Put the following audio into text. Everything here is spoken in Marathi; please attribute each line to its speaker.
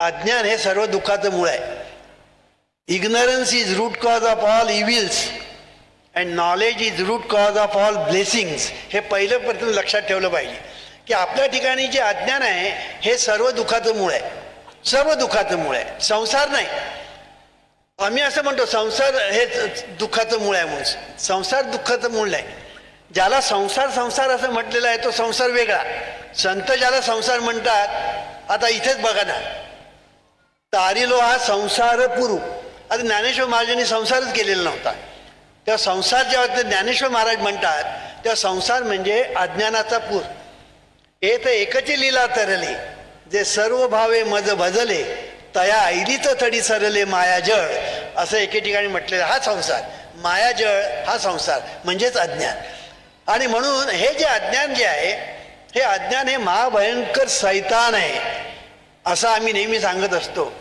Speaker 1: अज्ञान हे सर्व दुःखाचं मूळ आहे. Ignorance is root cause of all evils and knowledge is root cause of all blessings. हे पहिलं प्रथम लक्षात ठेवलं पाहिजे की आपल्या ठिकाणी जे अज्ञान आहे हे सर्व दुःखाचं मूळ आहे, सर्व दुःखाचं मूळ आहे, संसार नाही. आम्ही असं म्हणतो संसार हे दुःखाचं मूळ आहे म्हणून. संसार दुःखाचं मूळ नाही. ज्याला संसार संसार असं म्हटलेलं आहे तो संसार वेगळा. संत ज्याला संसार म्हणतात, आता इथेच बघा ना, तारिलो हा संसार पुरू. आता ज्ञानेश्वर महाराजांनी संसारच केलेला नव्हता. तेव्हा संसार जेव्हा ते ज्ञानेश्वर महाराज म्हणतात तेव्हा संसार म्हणजे अज्ञानाचा पूर. हे तर एकची लीला तरले जे सर्व भावे मज भजले तया ऐलीच थडी सरले मायाजळ, असं एके ठिकाणी म्हटलेलं. हा संसार मायाजळ, हा संसार म्हणजेच अज्ञान. आणि म्हणून हे जे अज्ञान जे आहे हे अज्ञान हे महाभयंकर सैतान आहे असं आम्ही नेहमी सांगत असतो.